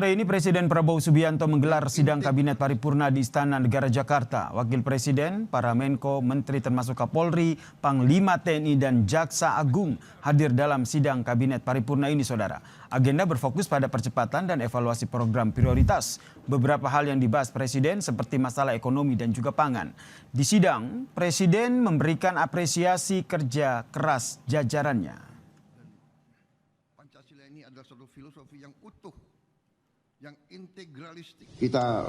Sore ini Presiden Prabowo Subianto menggelar sidang Kabinet Paripurna di Istana Negara Jakarta. Wakil Presiden, para Menko, Menteri termasuk Kapolri, Panglima TNI dan Jaksa Agung hadir dalam sidang Kabinet Paripurna ini, saudara. Agenda berfokus pada percepatan dan evaluasi program prioritas. Beberapa hal yang dibahas Presiden seperti masalah ekonomi dan juga pangan. Di sidang, Presiden memberikan apresiasi kerja keras jajarannya. Pancasila ini adalah suatu filosofi yang utuh, yang integralistik. Kita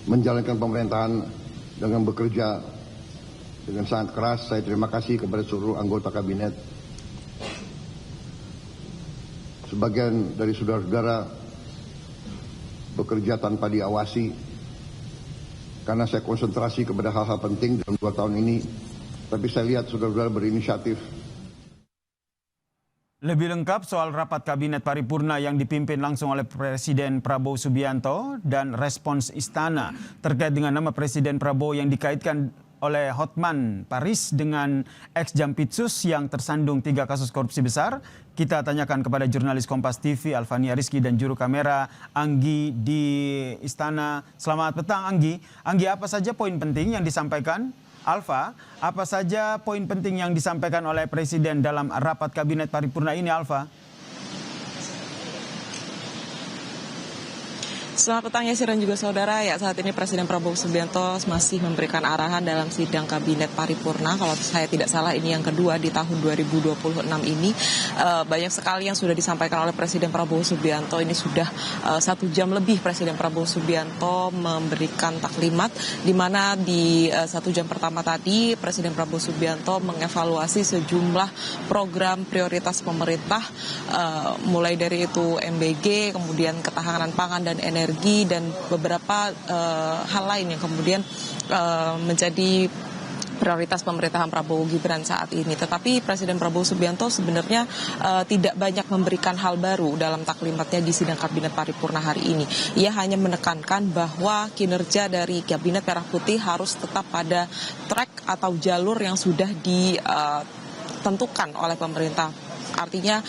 menjalankan pemerintahan dengan bekerja dengan sangat keras. Saya terima kasih kepada seluruh anggota kabinet. Sebagian dari saudara-saudara bekerja tanpa diawasi karena saya konsentrasi kepada hal-hal penting dalam 2 tahun ini. Tapi saya lihat saudara-saudara berinisiatif. Lebih lengkap soal rapat Kabinet Paripurna yang dipimpin langsung oleh Presiden Prabowo Subianto dan respons Istana terkait dengan nama Presiden Prabowo yang dikaitkan oleh Hotman Paris dengan ex-Jampitsus yang tersandung 3 kasus korupsi besar. Kita tanyakan kepada jurnalis Kompas TV Alfania Rizky dan juru kamera Anggi di Istana. Selamat petang Anggi. Anggi, apa saja poin penting yang disampaikan? Alfa, apa saja poin penting yang disampaikan oleh Presiden dalam rapat Kabinet Paripurna ini, Alfa? Selamat petang Yasir dan juga saudara. Ya, saat ini Presiden Prabowo Subianto masih memberikan arahan dalam sidang Kabinet Paripurna. Kalau saya tidak salah ini yang kedua di tahun 2026 ini. Banyak sekali yang sudah disampaikan oleh Presiden Prabowo Subianto. Ini sudah 1 jam lebih Presiden Prabowo Subianto memberikan taklimat, di mana di 1 jam pertama tadi Presiden Prabowo Subianto mengevaluasi sejumlah program prioritas pemerintah, mulai dari itu MBG, kemudian ketahanan pangan dan energi, dan beberapa hal lain yang kemudian menjadi prioritas pemerintahan Prabowo Gibran saat ini. Tetapi Presiden Prabowo Subianto sebenarnya tidak banyak memberikan hal baru dalam taklimatnya di sidang Kabinet Paripurna hari ini. Ia hanya menekankan bahwa kinerja dari Kabinet Merah Putih harus tetap pada track atau jalur yang sudah ditentukan oleh pemerintah. Artinya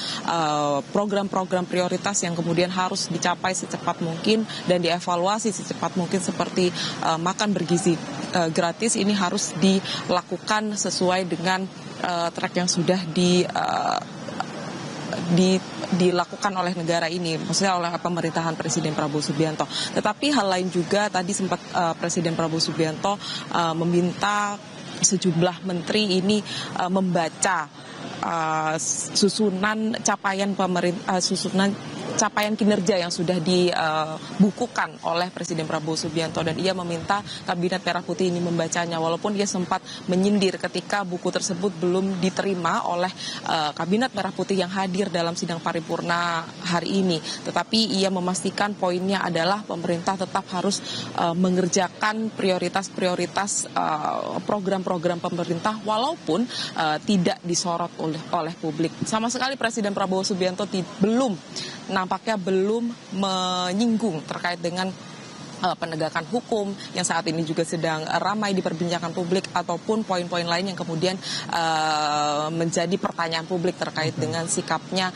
program-program prioritas yang kemudian harus dicapai secepat mungkin dan dievaluasi secepat mungkin seperti makan bergizi gratis ini harus dilakukan sesuai dengan track yang sudah dilakukan oleh negara ini, maksudnya oleh pemerintahan Presiden Prabowo Subianto. Tetapi hal lain juga tadi sempat Presiden Prabowo Subianto meminta sejumlah menteri ini membaca susunan capaian kinerja yang sudah dibukukan oleh Presiden Prabowo Subianto, dan ia meminta Kabinet Merah Putih ini membacanya, walaupun ia sempat menyindir ketika buku tersebut belum diterima oleh Kabinet Merah Putih yang hadir dalam sidang paripurna hari ini. Tetapi ia memastikan poinnya adalah pemerintah tetap harus mengerjakan prioritas-prioritas program-program pemerintah walaupun tidak disorot oleh publik. Sama sekali Presiden Prabowo Subianto nampaknya belum menyinggung terkait dengan penegakan hukum yang saat ini juga sedang ramai diperbincangkan publik, ataupun poin-poin lain yang kemudian menjadi pertanyaan publik terkait dengan sikapnya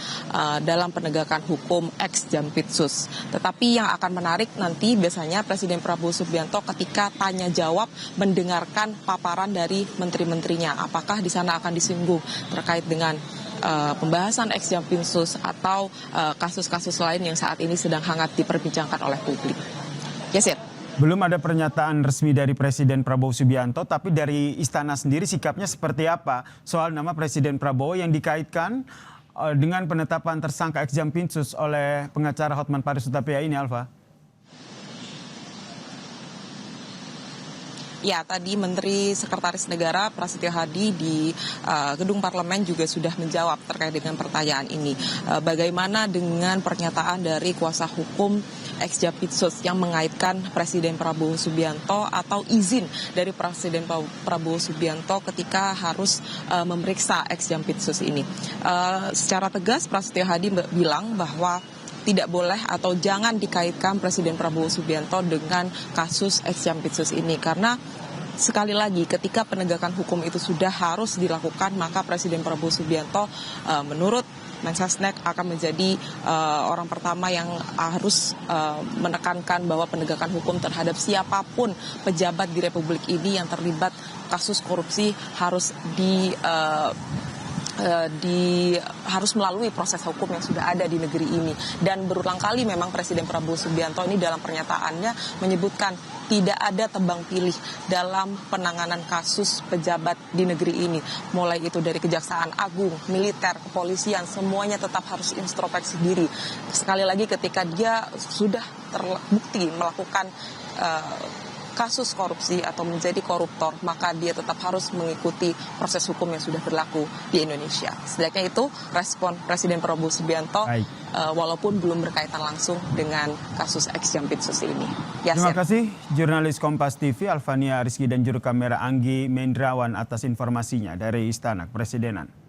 dalam penegakan hukum ex-Jampitsus. Tetapi yang akan menarik nanti biasanya Presiden Prabowo Subianto ketika tanya jawab mendengarkan paparan dari menteri-menterinya. Apakah di sana akan disinggung terkait dengan pembahasan ex-Jampitsus atau kasus-kasus lain yang saat ini sedang hangat diperbincangkan oleh publik. Yasir. Belum ada pernyataan resmi dari Presiden Prabowo Subianto, tapi dari Istana sendiri sikapnya seperti apa soal nama Presiden Prabowo yang dikaitkan dengan penetapan tersangka ex-Jampitsus oleh pengacara Hotman Paris Hutapea ini, Alfa? Ya, tadi Menteri Sekretaris Negara Prasetyo Hadi di gedung parlemen juga sudah menjawab terkait dengan pertanyaan ini. Bagaimana dengan pernyataan dari kuasa hukum ex-Jampitsus yang mengaitkan Presiden Prabowo Subianto atau izin dari Presiden Prabowo Subianto ketika harus memeriksa ex-Jampitsus ini. Secara tegas Prasetyo Hadi bilang bahwa tidak boleh atau jangan dikaitkan Presiden Prabowo Subianto dengan kasus ex-Jampitsus ini, karena sekali lagi ketika penegakan hukum itu sudah harus dilakukan, maka Presiden Prabowo Subianto menurut Mensesnek akan menjadi orang pertama yang harus menekankan bahwa penegakan hukum terhadap siapapun pejabat di Republik ini yang terlibat kasus korupsi harus harus melalui proses hukum yang sudah ada di negeri ini. Dan berulang kali memang Presiden Prabowo Subianto ini dalam pernyataannya menyebutkan tidak ada tebang pilih dalam penanganan kasus pejabat di negeri ini. Mulai itu dari Kejaksaan Agung, militer, kepolisian, semuanya tetap harus introspeksi diri. Sekali lagi ketika dia sudah terbukti melakukan kasus korupsi atau menjadi koruptor, maka dia tetap harus mengikuti proses hukum yang sudah berlaku di Indonesia. Setidaknya itu respon Presiden Prabowo Subianto, walaupun belum berkaitan langsung dengan kasus ex Jampitsus ini. Terima kasih jurnalis Kompas TV Alfania Rizky dan juru kamera Anggi Mendrawan atas informasinya dari Istana Kepresidenan.